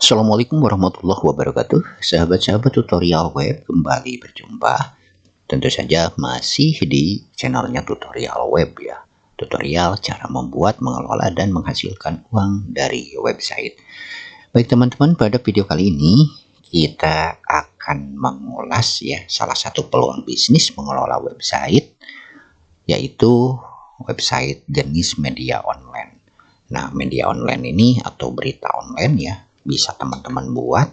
Assalamualaikum warahmatullahi wabarakatuh. Sahabat-sahabat tutorial web kembali berjumpa. Tentu saja masih di channelnya tutorial web ya. Tutorial cara membuat, mengelola, dan menghasilkan uang dari website. Baik teman-teman, pada video kali ini kita akan mengulas ya salah satu peluang bisnis mengelola website, yaitu website jenis media online. Nah, media online ini atau berita online ya, bisa teman-teman buat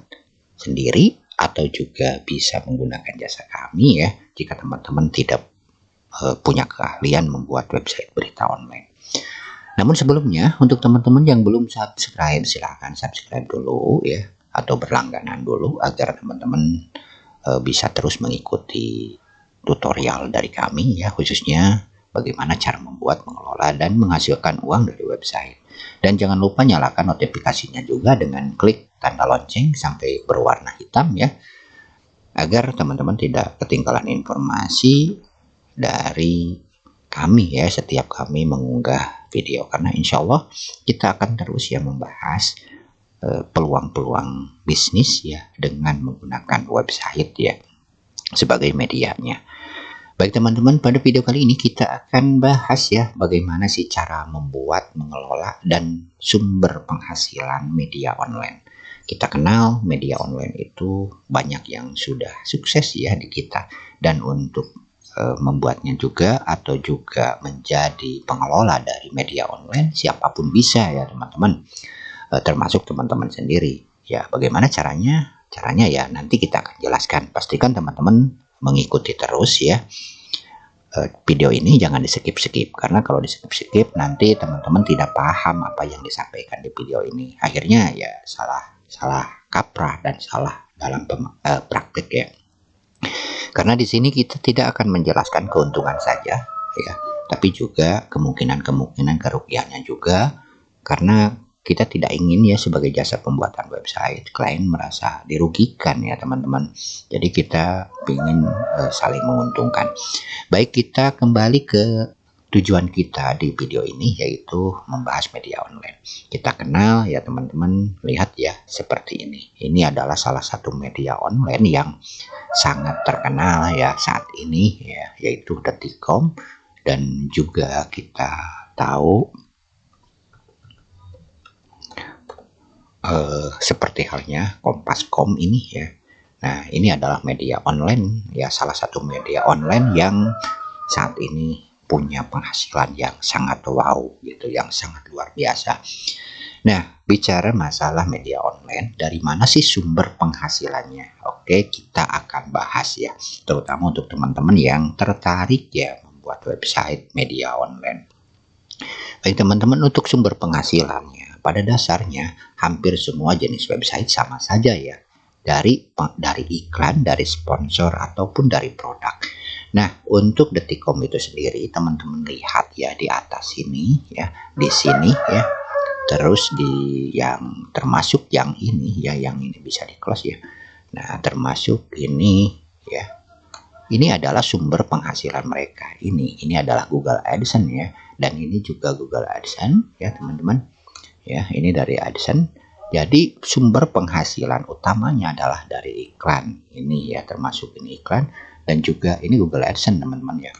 sendiri atau juga bisa menggunakan jasa kami ya, jika teman-teman tidak punya keahlian membuat website berita online. Namun sebelumnya, untuk teman-teman yang belum subscribe, silahkan subscribe dulu ya, atau berlangganan dulu agar teman-teman bisa terus mengikuti tutorial dari kami ya, khususnya bagaimana cara membuat, mengelola, dan menghasilkan uang dari website. Dan jangan lupa nyalakan notifikasinya juga dengan klik tanda lonceng sampai berwarna hitam ya, agar teman-teman tidak ketinggalan informasi dari kami ya setiap kami mengunggah video. Karena insya Allah kita akan terus ya membahas peluang-peluang bisnis ya dengan menggunakan website ya sebagai medianya. Baik teman-teman, pada video kali ini kita akan bahas ya bagaimana sih cara membuat, mengelola, dan sumber penghasilan media online. Kita kenal media online itu banyak yang sudah sukses ya di kita, dan untuk membuatnya juga atau juga menjadi pengelola dari media online siapapun bisa ya teman-teman, termasuk teman-teman sendiri. Ya, bagaimana caranya? Caranya ya nanti kita akan jelaskan. Pastikan teman-teman mengikuti terus ya video ini, jangan di skip-skip, karena kalau di skip-skip nanti teman-teman tidak paham apa yang disampaikan di video ini, akhirnya ya salah kaprah dan salah dalam praktik ya. Karena di sini kita tidak akan menjelaskan keuntungan saja ya, tapi juga kemungkinan kerugiannya juga, karena kita tidak ingin ya sebagai jasa pembuatan website klien merasa dirugikan ya teman-teman. Jadi kita ingin saling menguntungkan. Baik, kita kembali ke tujuan kita di video ini, yaitu membahas media online. Kita kenal ya teman-teman, lihat ya seperti ini. Ini adalah salah satu media online yang sangat terkenal ya saat ini ya, yaitu Detik.com, dan juga kita tahu seperti halnya Kompas.com ini ya. Nah, ini adalah media online ya, salah satu media online yang saat ini punya penghasilan yang sangat wow gitu, yang sangat luar biasa. Nah, bicara masalah media online, dari mana sih sumber penghasilannya? Oke, kita akan bahas ya, terutama untuk teman-teman yang tertarik ya membuat website media online. Baik teman-teman, untuk sumber penghasilannya, pada dasarnya hampir semua jenis website sama saja ya, dari iklan, dari sponsor, ataupun dari produk. Nah, untuk Detik.com itu sendiri, teman-teman lihat ya di atas ini ya, di sini ya, terus di yang termasuk yang ini ya, yang ini bisa di close ya. Nah, termasuk ini ya, ini adalah sumber penghasilan mereka. Ini adalah Google AdSense ya, dan ini juga Google AdSense ya teman-teman ya, ini dari AdSense. Jadi sumber penghasilan utamanya adalah dari iklan ini ya, termasuk ini iklan, dan juga ini Google AdSense teman-teman ya,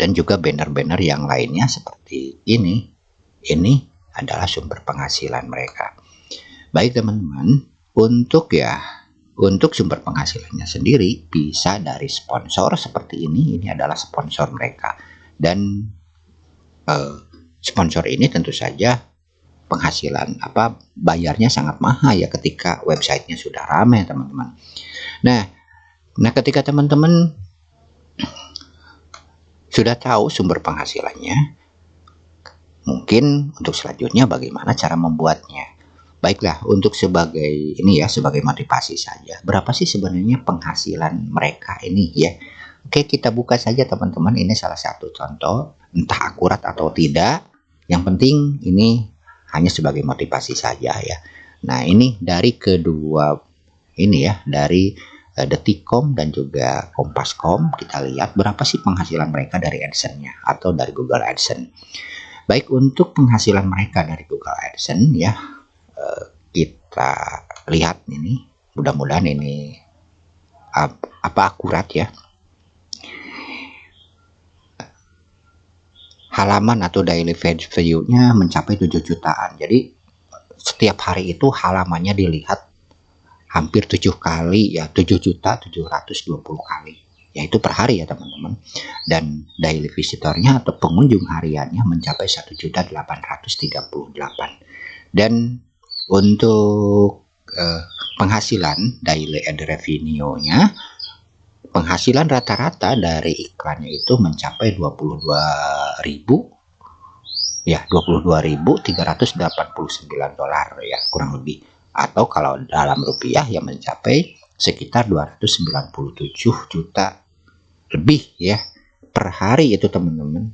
dan juga banner-banner yang lainnya seperti ini adalah sumber penghasilan mereka. Baik teman-teman, untuk sumber penghasilannya sendiri bisa dari sponsor seperti ini adalah sponsor mereka, dan sponsor ini tentu saja penghasilan bayarnya sangat mahal ya ketika websitenya sudah ramai teman-teman. Nah ketika teman-teman sudah tahu sumber penghasilannya, mungkin untuk selanjutnya bagaimana cara membuatnya. Baiklah, untuk sebagai motivasi saja, berapa sih sebenarnya penghasilan mereka ini ya. Oke, kita buka saja teman-teman, ini salah satu contoh, entah akurat atau tidak, yang penting ini hanya sebagai motivasi saja ya. Nah, ini dari kedua ini ya, dari Detik.com dan juga Kompas.com, kita lihat berapa sih penghasilan mereka dari AdSense-nya atau dari Google AdSense. Baik, untuk penghasilan mereka dari Google AdSense ya, kita lihat ini, mudah-mudahan ini akurat ya. Halaman atau daily view-nya mencapai 7 jutaan. Jadi setiap hari itu halamannya dilihat hampir 7 kali ya, 7.720 kali. Yaitu per hari ya teman-teman. Dan daily visitornya atau pengunjung hariannya mencapai 1.838. Dan untuk penghasilan daily ad revenue-nya, penghasilan rata-rata dari iklannya itu mencapai 22.389 dolar ya, kurang lebih, atau kalau dalam rupiah ya mencapai sekitar 297 juta lebih ya per hari itu teman-teman.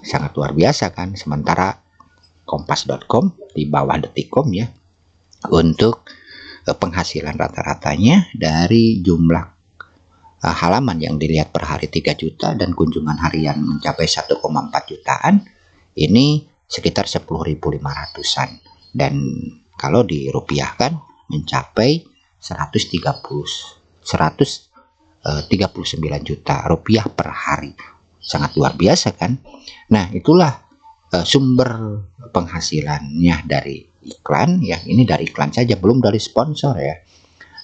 Sangat luar biasa kan. Sementara kompas.com di bawah detik.com ya, untuk penghasilan rata-ratanya dari jumlah halaman yang dilihat per hari 3 juta dan kunjungan harian mencapai 1,4 jutaan, ini sekitar 10.500-an. Dan kalau dirupiahkan mencapai 139 juta rupiah per hari. Sangat luar biasa kan. Nah, itulah sumber penghasilannya dari iklan ya. Ini dari iklan saja, belum dari sponsor ya.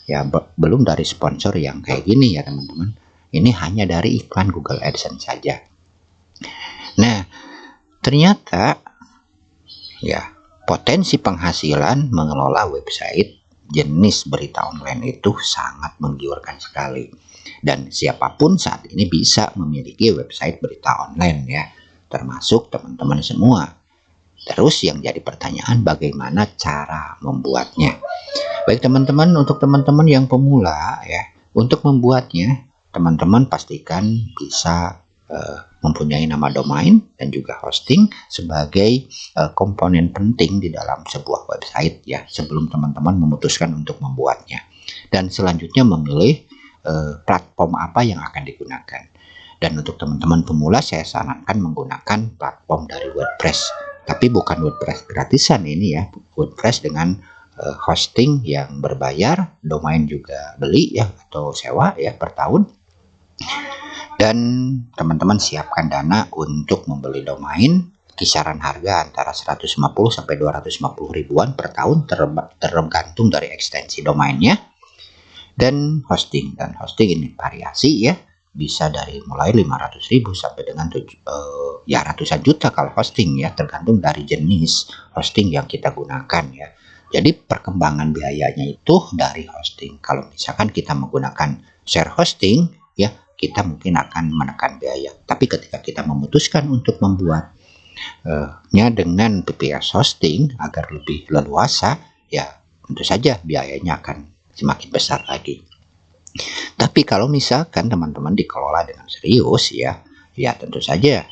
Ya, belum dari sponsor yang kayak gini ya teman-teman. Ini hanya dari iklan Google AdSense saja. Nah, ternyata ya potensi penghasilan mengelola website jenis berita online itu sangat menggiurkan sekali. Dan siapapun saat ini bisa memiliki website berita online ya, termasuk teman-teman semua. Terus yang jadi pertanyaan, bagaimana cara membuatnya? Baik teman-teman, untuk teman-teman yang pemula ya, untuk membuatnya teman-teman pastikan bisa mempunyai nama domain dan juga hosting sebagai komponen penting di dalam sebuah website ya, sebelum teman-teman memutuskan untuk membuatnya. Dan selanjutnya memilih platform apa yang akan digunakan. Dan untuk teman-teman pemula saya sarankan menggunakan platform dari WordPress, tapi bukan WordPress gratisan ini ya, WordPress dengan hosting yang berbayar, domain juga beli ya atau sewa ya per tahun. Dan teman-teman siapkan dana untuk membeli domain, kisaran harga antara 150 sampai 250 ribuan per tahun tergantung dari ekstensi domainnya. Dan hosting ini variasi ya, bisa dari mulai 500.000 sampai dengan ya ratusan juta kalau hosting ya, tergantung dari jenis hosting yang kita gunakan ya. Jadi perkembangan biayanya itu dari hosting. Kalau misalkan kita menggunakan share hosting ya, kita mungkin akan menekan biaya. Tapi ketika kita memutuskan untuk membuatnya dengan PPS hosting agar lebih leluasa, ya tentu saja biayanya akan semakin besar lagi. Tapi kalau misalkan teman-teman dikelola dengan serius ya, ya tentu saja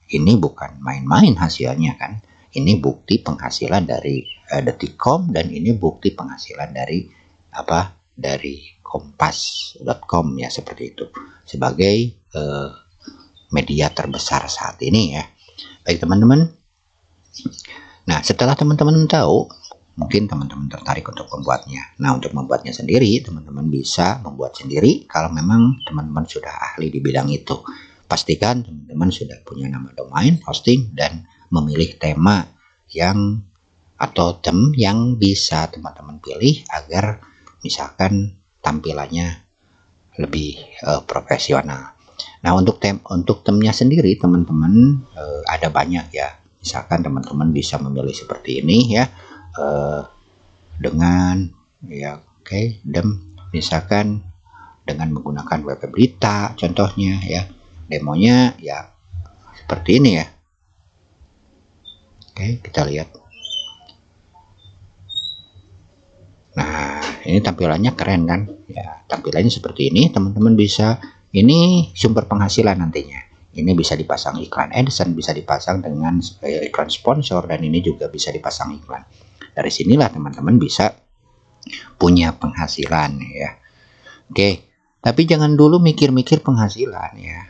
ini bukan main-main hasilnya kan. Ini bukti penghasilan dari detik.com dan ini bukti penghasilan dari dari kompas.com ya, seperti itu, sebagai media terbesar saat ini ya. Baik teman-teman, nah setelah teman-teman tahu, mungkin teman-teman tertarik untuk membuatnya. Nah, untuk membuatnya sendiri teman-teman bisa membuat sendiri kalau memang teman-teman sudah ahli di bidang itu. Pastikan teman-teman sudah punya nama domain, hosting, dan memilih tema yang atau theme yang bisa teman-teman pilih agar misalkan tampilannya lebih profesional. Nah, untuk theme-nya sendiri teman-teman ada banyak ya. Misalkan teman-teman bisa memilih seperti ini ya, dengan ya misalkan dengan menggunakan web berita contohnya ya. Demonya ya seperti ini ya. Oke, kita lihat. Nah, ini tampilannya keren kan? Ya, tampilannya seperti ini. Teman-teman bisa, ini sumber penghasilan nantinya. Ini bisa dipasang iklan AdSense, bisa dipasang dengan iklan sponsor, dan ini juga bisa dipasang iklan. Dari sinilah teman-teman bisa punya penghasilan ya. Oke, tapi jangan dulu mikir-mikir penghasilan ya.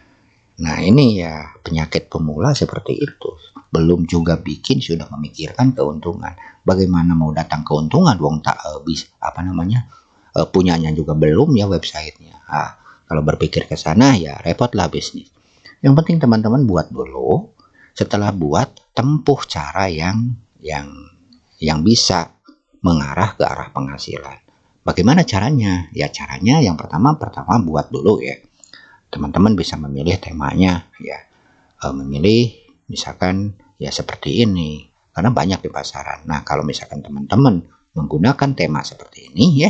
Nah, ini ya penyakit pemula seperti itu. Belum juga bikin sudah memikirkan keuntungan. Bagaimana mau datang keuntungan wong tak bisa apa namanya? Punyanya juga belum ya websitenya. Nah, kalau berpikir ke sana ya repotlah bisnis. Yang penting teman-teman buat dulu. Setelah buat, tempuh cara yang bisa mengarah ke arah penghasilan. Bagaimana caranya? Ya caranya yang pertama buat dulu ya. Teman-teman bisa memilih temanya ya. Memilih misalkan ya seperti ini. Karena banyak di pasaran. Nah, kalau misalkan teman-teman menggunakan tema seperti ini ya,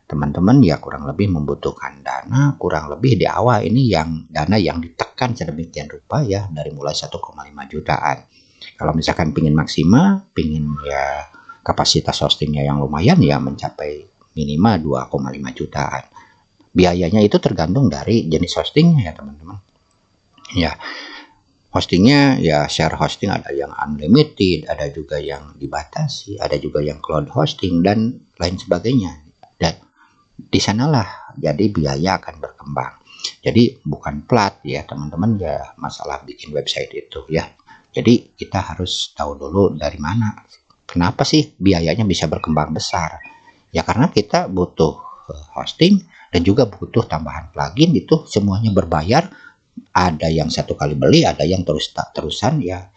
teman-teman ya kurang lebih membutuhkan dana kurang lebih di awal ini yang dana yang ditekan sedemikian rupa ya dari mulai 1,5 jutaan. Kalau misalkan pingin maksimal, pingin ya kapasitas hostingnya yang lumayan ya mencapai minimal 2,5 jutaan. Biayanya itu tergantung dari jenis hostingnya ya teman-teman. Ya, hostingnya ya share hosting ada yang unlimited, ada juga yang dibatasi, ada juga yang cloud hosting dan lain sebagainya. Dan di sanalah jadi biaya akan berkembang. Jadi bukan plat ya teman-teman ya masalah bikin website itu ya. Jadi kita harus tahu dulu dari mana. Kenapa sih biayanya bisa berkembang besar? Ya karena kita butuh hosting dan juga butuh tambahan plugin itu semuanya berbayar. Ada yang satu kali beli, ada yang terusan ya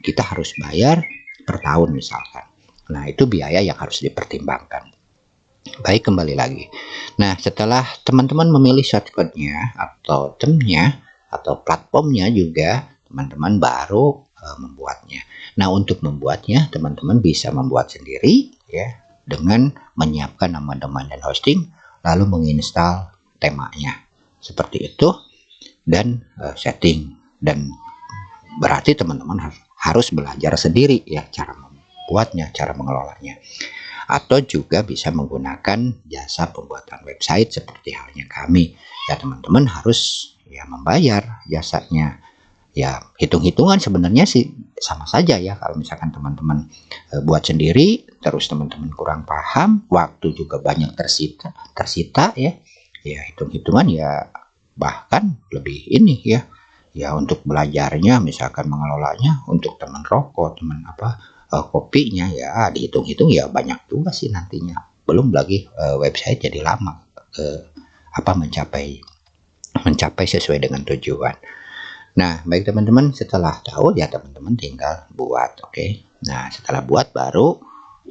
kita harus bayar per tahun misalkan. Nah itu biaya yang harus dipertimbangkan. Baik, kembali lagi. Nah, setelah teman-teman memilih shortcut-nya atau theme-nya atau platformnya juga, teman-teman baru membuatnya. Nah, untuk membuatnya, teman-teman bisa membuat sendiri ya dengan menyiapkan nama domain dan hosting, lalu menginstal temanya. Seperti itu dan setting dan berarti teman-teman harus belajar sendiri ya cara membuatnya, cara mengelolanya. Atau juga bisa menggunakan jasa pembuatan website seperti halnya kami. Ya teman-teman harus ya membayar jasanya. Ya hitung-hitungan sebenarnya sih sama saja ya kalau misalkan teman-teman buat sendiri terus teman-teman kurang paham, waktu juga banyak tersita ya. Ya hitung-hitungan ya bahkan lebih ini ya. Ya untuk belajarnya misalkan mengelolanya untuk teman rokok, teman kopinya ya dihitung-hitung ya banyak juga sih nantinya. Belum lagi website jadi lama mencapai sesuai dengan tujuan. Nah, baik teman-teman, setelah tahu ya teman-teman tinggal buat, oke. Nah, setelah buat baru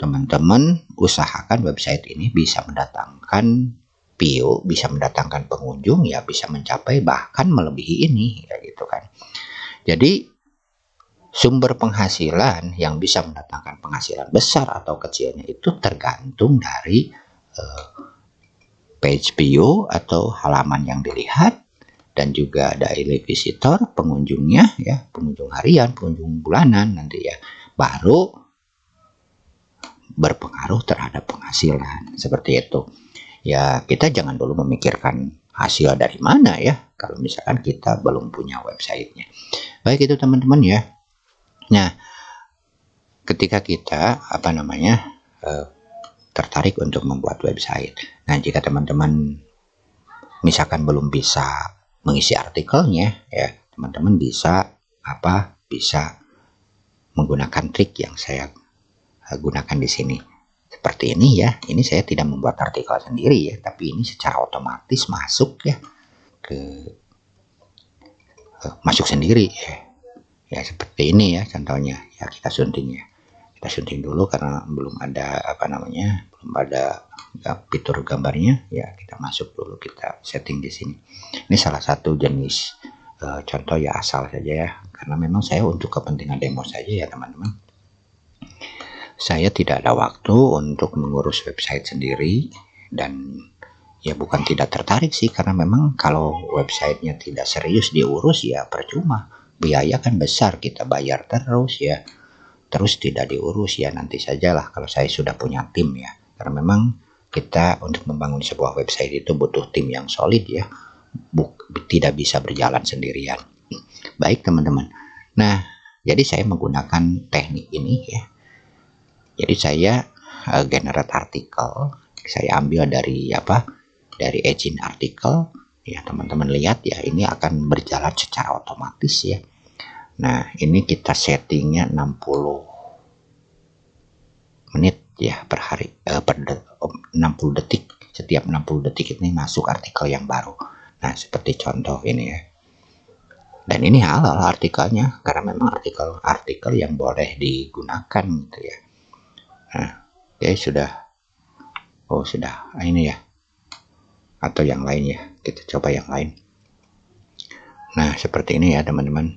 teman-teman usahakan website ini bisa mendatangkan view, bisa mendatangkan pengunjung ya bisa mencapai bahkan melebihi ini ya gitu kan. Jadi sumber penghasilan yang bisa mendatangkan penghasilan besar atau kecilnya itu tergantung dari page view atau halaman yang dilihat dan juga daily visitor pengunjungnya ya, pengunjung harian, pengunjung bulanan nanti ya, baru berpengaruh terhadap penghasilan seperti itu. Ya kita jangan dulu memikirkan hasil dari mana ya kalau misalkan kita belum punya websitenya. Baik itu teman-teman ya. Nah, ketika kita tertarik untuk membuat website. Nah, jika teman-teman misalkan belum bisa mengisi artikelnya ya, teman-teman bisa bisa menggunakan trik yang saya gunakan di sini. Seperti ini ya. Ini saya tidak membuat artikel sendiri ya, tapi ini secara otomatis masuk ya masuk sendiri ya. Ya seperti ini ya contohnya. Ya kita sunting ya. Kita sunting dulu karena belum ada belum ada fitur gambarnya ya, kita masuk dulu, kita setting di sini. Ini salah satu jenis contoh ya, asal saja ya, karena memang saya untuk kepentingan demo saja ya teman-teman. Saya tidak ada waktu untuk mengurus website sendiri dan ya bukan tidak tertarik sih, karena memang kalau websitenya tidak serius diurus ya percuma, biaya kan besar, kita bayar terus ya, terus tidak diurus ya nanti sajalah kalau saya sudah punya tim ya, karena memang kita untuk membangun sebuah website itu butuh tim yang solid ya, tidak bisa berjalan sendirian. Baik teman-teman, nah jadi saya menggunakan teknik ini ya, jadi saya generate artikel, saya ambil dari dari engine artikel Ya, teman-teman lihat ya, ini akan berjalan secara otomatis ya. Nah, ini kita settingnya 60 menit ya per hari, 60 detik. Setiap 60 detik ini masuk artikel yang baru. Nah, seperti contoh ini ya. Dan ini halal artikelnya, karena memang artikel yang boleh digunakan gitu ya. Nah, oke, sudah. Oh, sudah. Ini ya. Atau yang lain ya. Kita coba yang lain. Nah, seperti ini ya, teman-teman.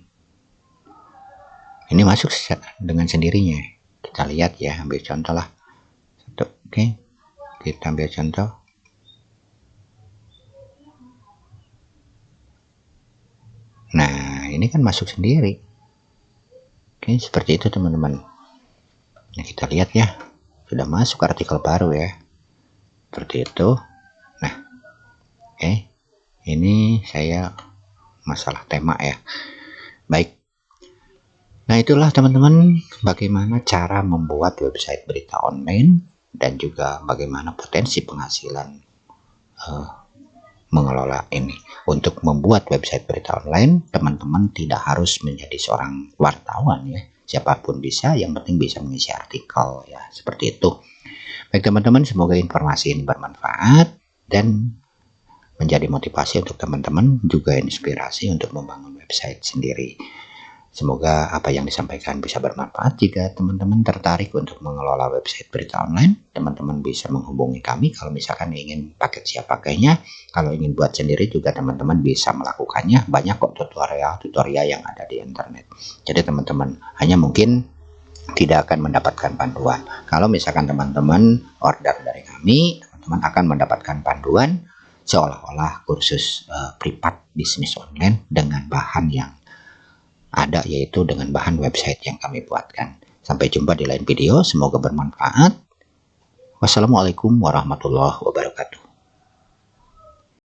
Ini masuk dengan sendirinya. Kita lihat ya, ambil contoh lah. Oke. Kita ambil contoh. Nah, ini kan masuk sendiri. Oke, seperti itu teman-teman. Nah, kita lihat ya, sudah masuk artikel baru ya. Seperti itu. Nah, oke. Ini saya masalah tema ya. Baik. Nah, itulah teman-teman bagaimana cara membuat website berita online dan juga bagaimana potensi penghasilan mengelola ini. Untuk membuat website berita online, teman-teman tidak harus menjadi seorang wartawan ya. Siapapun bisa, yang penting bisa mengisi artikel ya, seperti itu. Baik teman-teman, semoga informasi ini bermanfaat dan menjadi motivasi untuk teman-teman, juga inspirasi untuk membangun website sendiri. Semoga apa yang disampaikan bisa bermanfaat. Jika teman-teman tertarik untuk mengelola website berita online, teman-teman bisa menghubungi kami kalau misalkan ingin paket siap pakainya. Kalau ingin buat sendiri juga teman-teman bisa melakukannya. Banyak kok tutorial yang ada di internet. Jadi teman-teman hanya mungkin tidak akan mendapatkan panduan. Kalau misalkan teman-teman order dari kami, teman-teman akan mendapatkan panduan seolah-olah kursus privat bisnis online dengan bahan yang ada, yaitu dengan bahan website yang kami buatkan. Sampai jumpa di lain video, semoga bermanfaat. Wassalamualaikum warahmatullahi wabarakatuh.